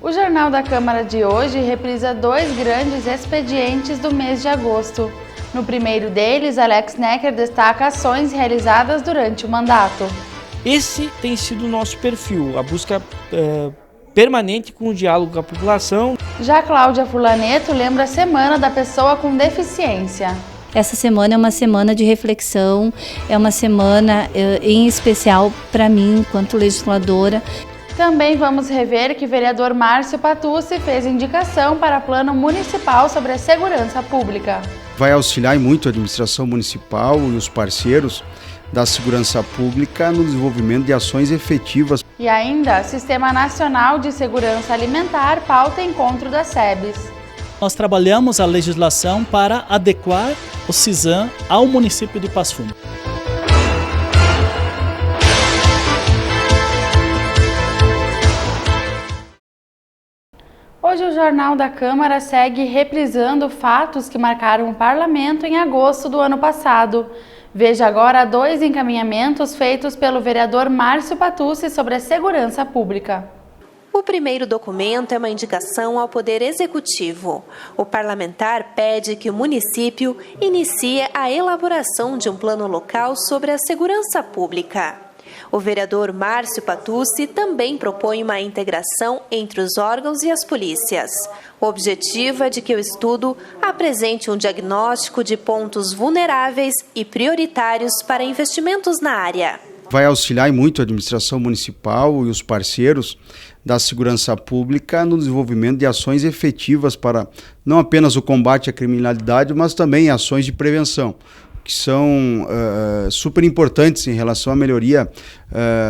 O Jornal da Câmara de hoje reprisa dois grandes expedientes do mês de agosto. No primeiro deles, Alex Necker destaca ações realizadas durante o mandato. Esse tem sido o nosso perfil, a busca permanente com o diálogo com a população. Já Cláudia Furlaneto lembra a Semana da Pessoa com Deficiência. Essa semana é uma semana de reflexão, é uma semana em especial para mim, enquanto legisladora. Também vamos rever que o vereador Márcio Patucci fez indicação para plano municipal sobre a segurança pública. Vai auxiliar muito a administração municipal e os parceiros da segurança pública no desenvolvimento de ações efetivas. E ainda, Sistema Nacional de Segurança Alimentar pauta encontro da SEBS. Nós trabalhamos a legislação para adequar o CISAM ao município de Passo Fundo. Hoje o Jornal da Câmara segue reprisando fatos que marcaram o parlamento em agosto do ano passado. Veja agora dois encaminhamentos feitos pelo vereador Márcio Patucci sobre a segurança pública. O primeiro documento é uma indicação ao Poder Executivo. O parlamentar pede que o município inicie a elaboração de um plano local sobre a segurança pública. O vereador Márcio Patucci também propõe uma integração entre os órgãos e as polícias. O objetivo é de que o estudo apresente um diagnóstico de pontos vulneráveis e prioritários para investimentos na área. Vai auxiliar muito a administração municipal e os parceiros da segurança pública no desenvolvimento de ações efetivas para não apenas o combate à criminalidade, mas também ações de prevenção, que são super importantes em relação à melhoria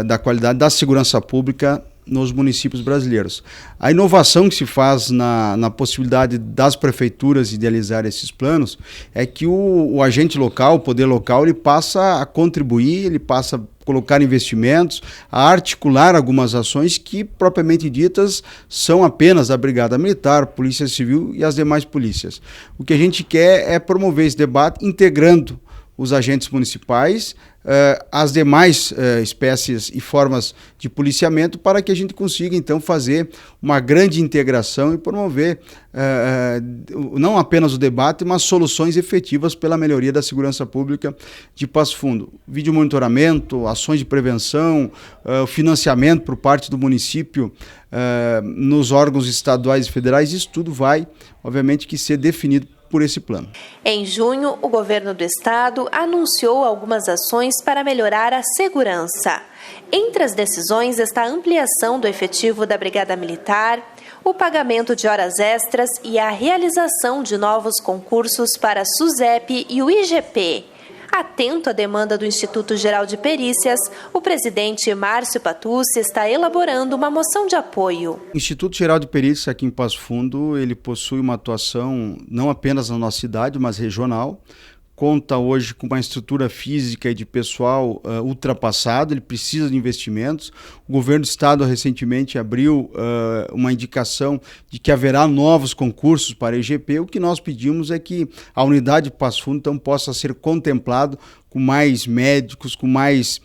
da qualidade da segurança pública nos municípios brasileiros. A inovação que se faz na possibilidade das prefeituras idealizar esses planos é que o agente local, o poder local, ele passa a contribuir, ele passa a colocar investimentos, a articular algumas ações que, propriamente ditas, são apenas da Brigada Militar, Polícia Civil e as demais polícias. O que a gente quer é promover esse debate integrando os agentes municipais, as demais espécies e formas de policiamento, para que a gente consiga, então, fazer uma grande integração e promover não apenas o debate, mas soluções efetivas pela melhoria da segurança pública de Passo Fundo. Vídeo monitoramento, ações de prevenção, financiamento por parte do município nos órgãos estaduais e federais, isso tudo vai, obviamente, que ser definido por esse plano. Em junho, o governo do estado anunciou algumas ações para melhorar a segurança. Entre as decisões está a ampliação do efetivo da Brigada Militar, o pagamento de horas extras e a realização de novos concursos para a SUSEP e o IGP. Atento à demanda do Instituto Geral de Perícias, o presidente Márcio Patucci está elaborando uma moção de apoio. O Instituto Geral de Perícias aqui em Passo Fundo, ele possui uma atuação não apenas na nossa cidade, mas regional. Conta hoje com uma estrutura física e de pessoal ultrapassada, ele precisa de investimentos. O governo do estado recentemente abriu uma indicação de que haverá novos concursos para a IGP. O que nós pedimos é que a unidade de Passo Fundo então possa ser contemplado com mais médicos, com mais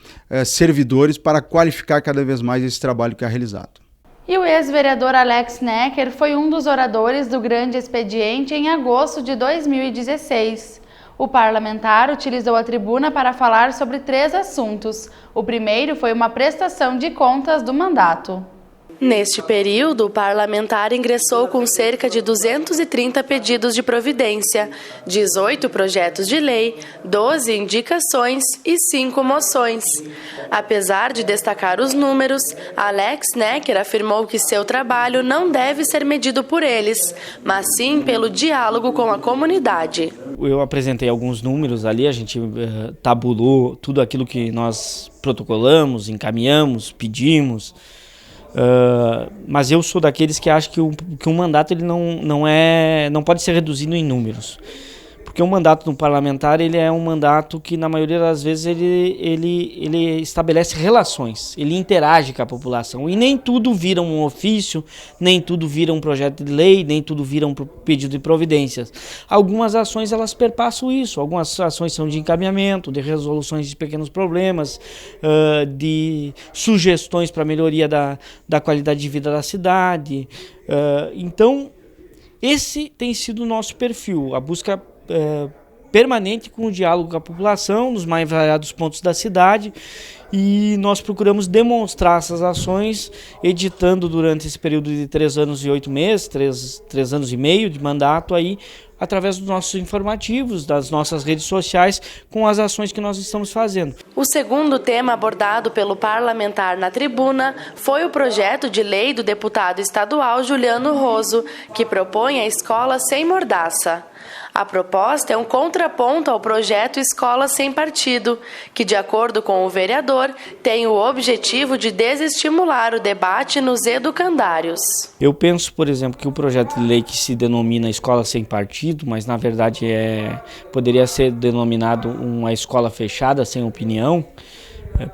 servidores para qualificar cada vez mais esse trabalho que é realizado. E o ex-vereador Alex Necker foi um dos oradores do grande expediente em agosto de 2016. O parlamentar utilizou a tribuna para falar sobre 3 assuntos. O primeiro foi uma prestação de contas do mandato. Neste período, o parlamentar ingressou com cerca de 230 pedidos de providência, 18 projetos de lei, 12 indicações e 5 moções. Apesar de destacar os números, Alex Necker afirmou que seu trabalho não deve ser medido por eles, mas sim pelo diálogo com a comunidade. Eu apresentei alguns números ali, a gente tabulou tudo aquilo que nós protocolamos, encaminhamos, pedimos. Mas eu sou daqueles que acham que um mandato ele não pode ser reduzido em números, Porque o mandato do parlamentar, ele é um mandato que, na maioria das vezes, ele estabelece relações, ele interage com a população. E nem tudo vira um ofício, nem tudo vira um projeto de lei, nem tudo vira um pedido de providências. Algumas ações, elas perpassam isso. Algumas ações são de encaminhamento, de resoluções de pequenos problemas, de sugestões para melhoria da qualidade de vida da cidade. Então, esse tem sido o nosso perfil, a busca permanente com o diálogo com a população, nos mais variados pontos da cidade, e nós procuramos demonstrar essas ações, editando durante esse período de 3 anos e 8 meses, 3 anos e meio de mandato, aí, através dos nossos informativos, das nossas redes sociais, com as ações que nós estamos fazendo. O segundo tema abordado pelo parlamentar na tribuna foi o projeto de lei do deputado estadual Juliano Roso, que propõe a escola sem mordaça. A proposta é um contraponto ao projeto Escola Sem Partido, que, de acordo com o vereador, tem o objetivo de desestimular o debate nos educandários. Eu penso, por exemplo, que o projeto de lei que se denomina Escola Sem Partido, mas na verdade poderia ser denominado uma escola fechada, sem opinião,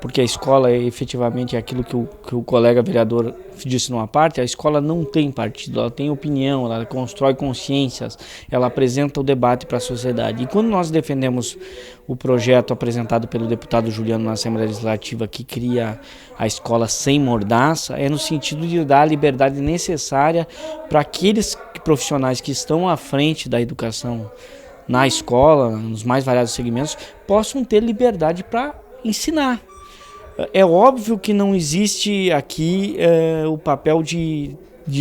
porque a escola efetivamente é aquilo que o colega vereador disse numa parte, a escola não tem partido, ela tem opinião, ela constrói consciências, ela apresenta o debate para a sociedade. E quando nós defendemos o projeto apresentado pelo deputado Juliano na Assembleia Legislativa, que cria a escola sem mordaça, é no sentido de dar a liberdade necessária para aqueles profissionais que estão à frente da educação na escola, nos mais variados segmentos, possam ter liberdade para ensinar. É óbvio que não existe aqui o papel de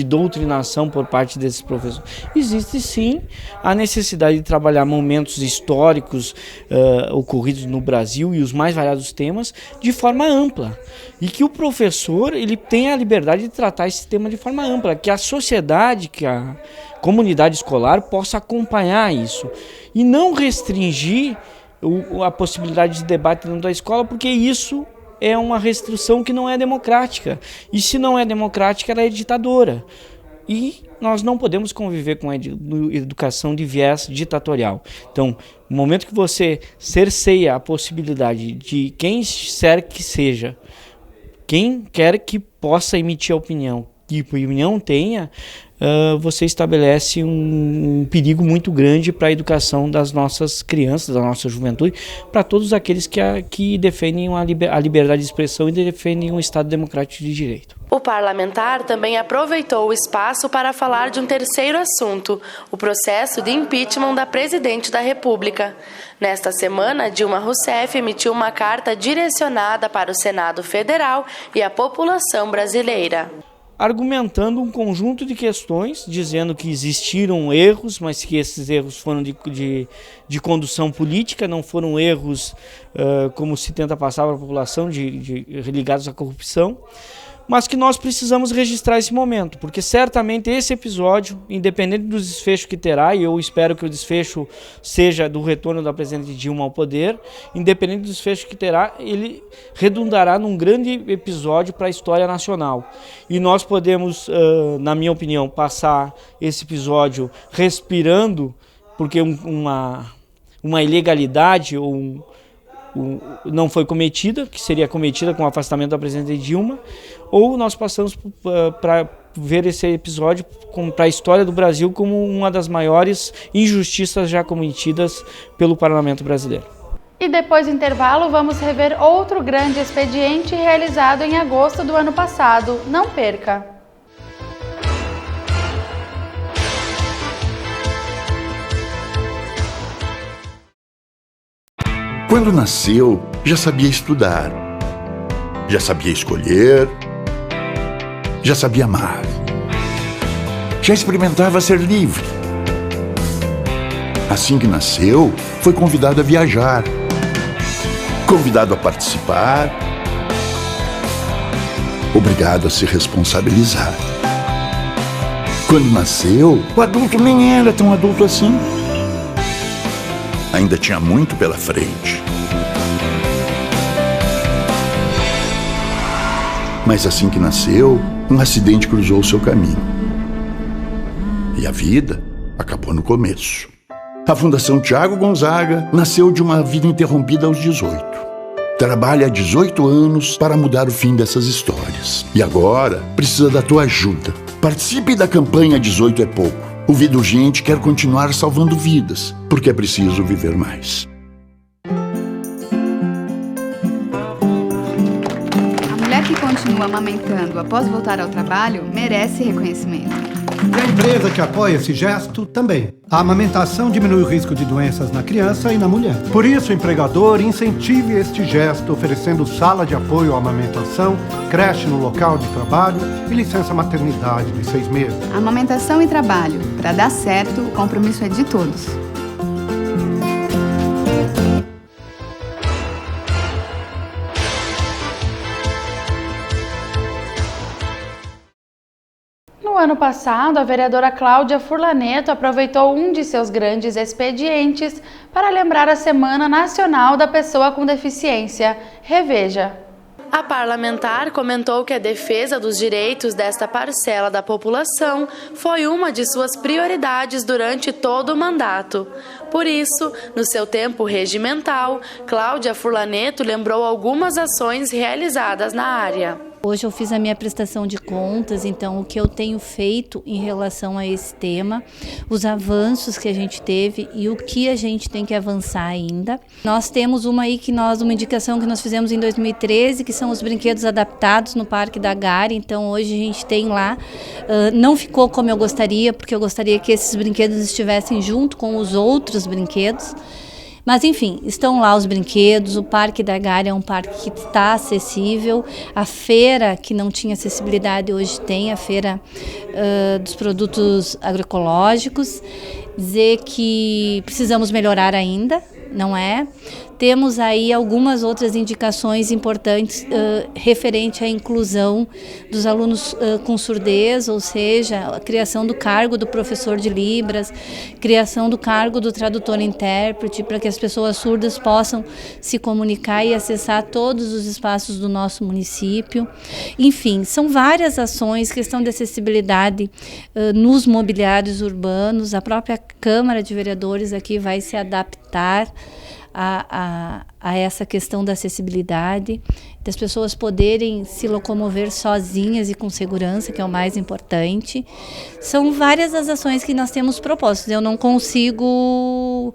doutrinação por parte desses professores. Existe sim a necessidade de trabalhar momentos históricos ocorridos no Brasil e os mais variados temas de forma ampla. E que o professor ele tenha a liberdade de tratar esse tema de forma ampla, que a sociedade, que a comunidade escolar possa acompanhar isso. E não restringir a possibilidade de debate dentro da escola, porque isso é uma restrição que não é democrática. E se não é democrática, ela é ditadora. E nós não podemos conviver com a educação de viés ditatorial. Então, no momento que você cerceia a possibilidade de quem quer que seja, quem quer que possa emitir a opinião, que opinião tenha, você estabelece um perigo muito grande para a educação das nossas crianças, da nossa juventude, para todos aqueles que defendem a liberdade de expressão e defendem um Estado democrático de direito. O parlamentar também aproveitou o espaço para falar de um terceiro assunto, o processo de impeachment da presidente da República. Nesta semana, Dilma Rousseff emitiu uma carta direcionada para o Senado Federal e a população brasileira, argumentando um conjunto de questões, dizendo que existiram erros, mas que esses erros foram de condução política, não foram erros como se tenta passar para a população, ligados à corrupção, mas que nós precisamos registrar esse momento, porque certamente esse episódio, independente do desfecho que terá, e eu espero que o desfecho seja do retorno da presidente Dilma ao poder, independente do desfecho que terá, ele redundará num grande episódio para a história nacional. E nós podemos, na minha opinião, passar esse episódio respirando, porque uma ilegalidade não foi cometida, que seria cometida com o afastamento da presidente Dilma, ou nós passamos para ver esse episódio para a história do Brasil como uma das maiores injustiças já cometidas pelo parlamento brasileiro. E depois do intervalo, vamos rever outro grande expediente realizado em agosto do ano passado. Não perca! Quando nasceu, já sabia estudar, já sabia escolher, já sabia amar, já experimentava ser livre. Assim que nasceu, foi convidado a viajar, convidado a participar, obrigado a se responsabilizar. Quando nasceu, o adulto nem era tão adulto assim. Ainda tinha muito pela frente. Mas assim que nasceu, um acidente cruzou o seu caminho. E a vida acabou no começo. A Fundação Tiago Gonzaga nasceu de uma vida interrompida aos 18. Trabalha há 18 anos para mudar o fim dessas histórias. E agora precisa da tua ajuda. Participe da campanha 18 é Pouco. O Vida Urgente quer continuar salvando vidas, porque é preciso viver mais. A mulher que continua amamentando após voltar ao trabalho merece reconhecimento. E a empresa que apoia esse gesto também. A amamentação diminui o risco de doenças na criança e na mulher. Por isso, o empregador incentive este gesto, oferecendo sala de apoio à amamentação, creche no local de trabalho e licença maternidade de 6 meses. Amamentação e trabalho. Para dar certo, o compromisso é de todos. No ano passado, a vereadora Cláudia Furlaneto aproveitou um de seus grandes expedientes para lembrar a Semana Nacional da Pessoa com Deficiência. Reveja. A parlamentar comentou que a defesa dos direitos desta parcela da população foi uma de suas prioridades durante todo o mandato. Por isso, no seu tempo regimental, Cláudia Furlaneto lembrou algumas ações realizadas na área. Hoje eu fiz a minha prestação de contas, então o que eu tenho feito em relação a esse tema, os avanços que a gente teve e o que a gente tem que avançar ainda. Nós temos uma indicação que nós fizemos em 2013, que são os brinquedos adaptados no Parque da Gare. Então hoje a gente tem lá, não ficou como eu gostaria, porque eu gostaria que esses brinquedos estivessem junto com os outros brinquedos. Mas, enfim, estão lá os brinquedos, o Parque da Gare é um parque que está acessível, a feira que não tinha acessibilidade hoje tem, a feira dos produtos agroecológicos. Dizer que precisamos melhorar ainda, não é? Temos aí algumas outras indicações importantes referente à inclusão dos alunos com surdez, ou seja, a criação do cargo do professor de Libras, criação do cargo do tradutor-intérprete, para que as pessoas surdas possam se comunicar e acessar todos os espaços do nosso município. Enfim, são várias ações, questão de acessibilidade nos mobiliários urbanos. A própria Câmara de Vereadores aqui vai se adaptar a essa questão da acessibilidade, das pessoas poderem se locomover sozinhas e com segurança, que é o mais importante. São várias as ações que nós temos propostas. Eu não consigo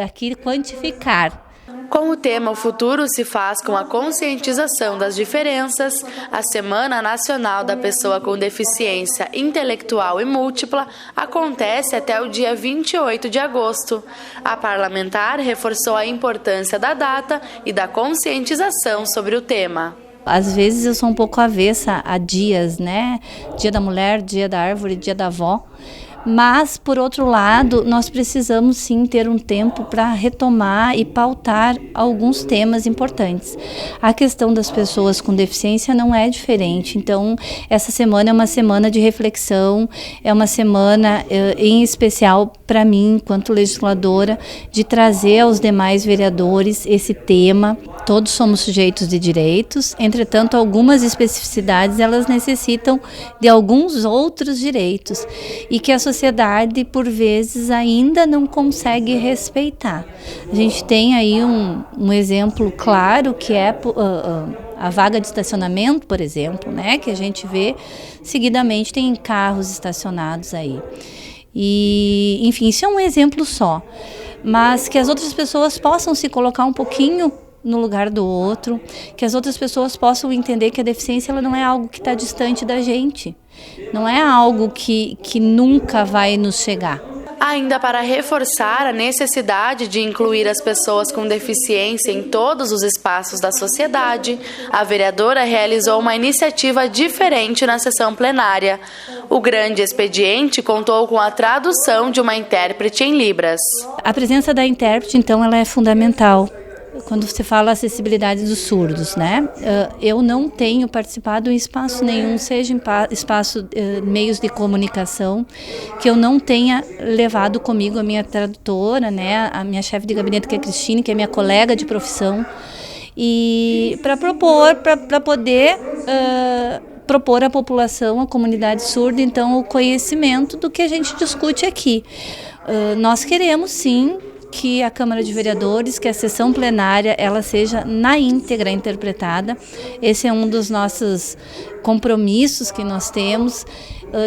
aqui quantificar. Com o tema O Futuro se faz com a conscientização das diferenças, a Semana Nacional da Pessoa com Deficiência Intelectual e Múltipla acontece até o dia 28 de agosto. A parlamentar reforçou a importância da data e da conscientização sobre o tema. Às vezes eu sou um pouco avessa a dias, né? Dia da Mulher, Dia da Árvore, Dia da Avó. Mas, por outro lado, nós precisamos sim ter um tempo para retomar e pautar alguns temas importantes. A questão das pessoas com deficiência não é diferente, então essa semana é uma semana de reflexão, é uma semana em especial para mim, enquanto legisladora, de trazer aos demais vereadores esse tema. Todos somos sujeitos de direitos, entretanto, algumas especificidades elas necessitam de alguns outros direitos e que a sociedade, por vezes, ainda não consegue respeitar. A gente tem aí um exemplo claro que é a vaga de estacionamento, por exemplo, né, que a gente vê seguidamente tem carros estacionados aí. E, enfim, isso é um exemplo só, mas que as outras pessoas possam se colocar um pouquinho no lugar do outro, que as outras pessoas possam entender que a deficiência ela não é algo que está distante da gente, não é algo que nunca vai nos chegar. Ainda para reforçar a necessidade de incluir as pessoas com deficiência em todos os espaços da sociedade, a vereadora realizou uma iniciativa diferente na sessão plenária. O grande expediente contou com a tradução de uma intérprete em Libras. A presença da intérprete, então, ela é fundamental. Quando você fala acessibilidade dos surdos, né? Eu não tenho participado em espaço nenhum, seja em espaço, meios de comunicação, que eu não tenha levado comigo a minha tradutora, né? A minha chefe de gabinete, que é a Cristine, que é minha colega de profissão, e para poder propor à população, à comunidade surda, então, o conhecimento do que a gente discute aqui. Nós queremos sim que a Câmara de Vereadores, que a sessão plenária, ela seja na íntegra interpretada. Esse é um dos nossos compromissos que nós temos.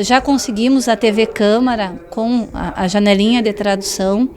Já conseguimos a TV Câmara com a janelinha de tradução.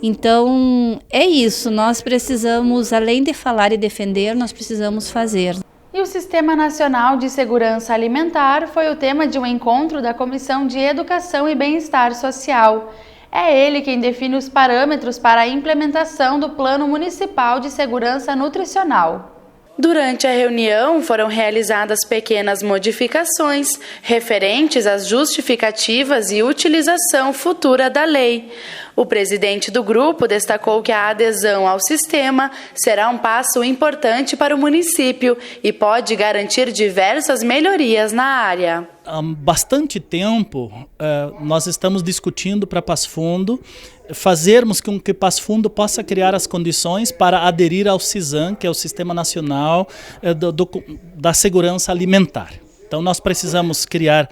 Então, é isso. Nós precisamos, além de falar e defender, nós precisamos fazer. E o Sistema Nacional de Segurança Alimentar foi o tema de um encontro da Comissão de Educação e Bem-Estar Social. É ele quem define os parâmetros para a implementação do Plano Municipal de Segurança Nutricional. Durante a reunião, foram realizadas pequenas modificações referentes às justificativas e utilização futura da lei. O presidente do grupo destacou que a adesão ao sistema será um passo importante para o município e pode garantir diversas melhorias na área. Há bastante tempo nós estamos discutindo para Passo Fundo fazermos com que Passo Fundo possa criar as condições para aderir ao SISAM, que é o Sistema Nacional da Segurança Alimentar. Então nós precisamos criar,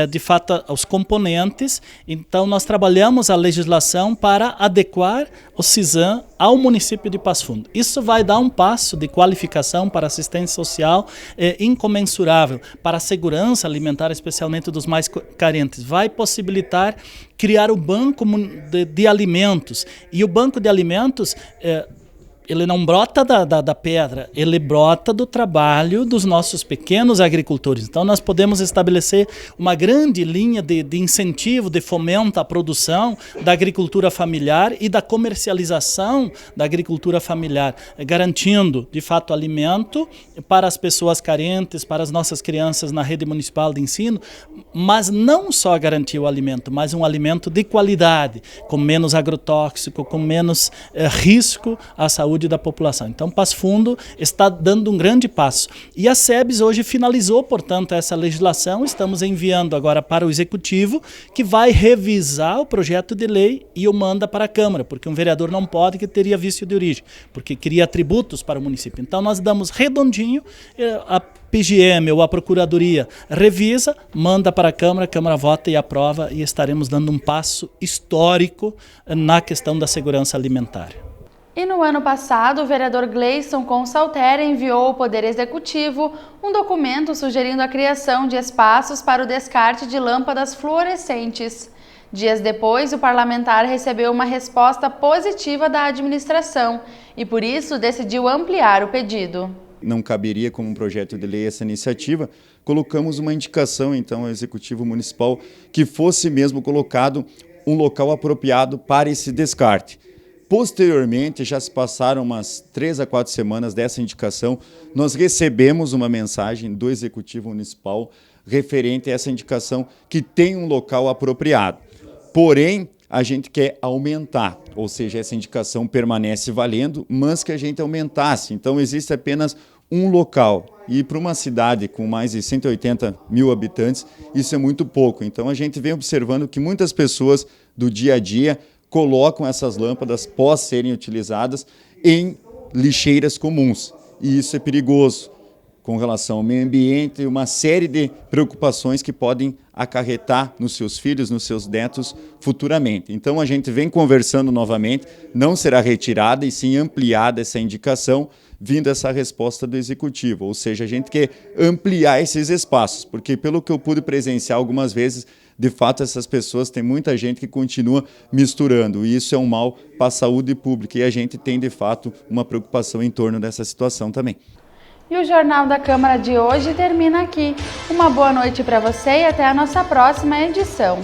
de fato, os componentes. Então nós trabalhamos a legislação para adequar o SISAM ao município de Passo Fundo. Isso vai dar um passo de qualificação para assistência social incomensurável, para a segurança alimentar, especialmente dos mais carentes. Vai possibilitar criar o banco de alimentos. E o banco de alimentos ele não brota da pedra, ele brota do trabalho dos nossos pequenos agricultores. Então nós podemos estabelecer uma grande linha de incentivo, de fomento à produção da agricultura familiar e da comercialização da agricultura familiar, garantindo de fato alimento para as pessoas carentes, para as nossas crianças na rede municipal de ensino, mas não só garantir o alimento, mas um alimento de qualidade, com menos agrotóxico, com menos risco à saúde da população. Então, Passo Fundo está dando um grande passo. E a SEBS hoje finalizou, portanto, essa legislação. Estamos enviando agora para o Executivo, que vai revisar o projeto de lei e o manda para a Câmara, porque um vereador não pode, que teria vício de origem, porque cria tributos para o município. Então, nós damos redondinho, a PGM ou a Procuradoria revisa, manda para a Câmara vota e aprova, e estaremos dando um passo histórico na questão da segurança alimentar. E no ano passado, o vereador Gleison Consaltera enviou ao Poder Executivo um documento sugerindo a criação de espaços para o descarte de lâmpadas fluorescentes. Dias depois, o parlamentar recebeu uma resposta positiva da administração e, por isso, decidiu ampliar o pedido. Não caberia como um projeto de lei essa iniciativa, colocamos uma indicação então ao Executivo Municipal que fosse mesmo colocado um local apropriado para esse descarte. Posteriormente, já se passaram umas 3 a 4 semanas dessa indicação, nós recebemos uma mensagem do Executivo Municipal referente a essa indicação que tem um local apropriado. Porém, a gente quer aumentar, ou seja, essa indicação permanece valendo, mas que a gente aumentasse. Então, existe apenas um local. E para uma cidade com mais de 180 mil habitantes, isso é muito pouco. Então, a gente vem observando que muitas pessoas do dia a dia colocam essas lâmpadas, pós serem utilizadas, em lixeiras comuns. E isso é perigoso com relação ao meio ambiente e uma série de preocupações que podem acarretar nos seus filhos, nos seus netos futuramente. Então a gente vem conversando novamente, não será retirada e sim ampliada essa indicação, vindo essa resposta do Executivo. Ou seja, a gente quer ampliar esses espaços, porque pelo que eu pude presenciar algumas vezes, de fato, essas pessoas, tem muita gente que continua misturando, e isso é um mal para a saúde pública, e a gente tem, de fato, uma preocupação em torno dessa situação também. E o Jornal da Câmara de hoje termina aqui. Uma boa noite para você e até a nossa próxima edição.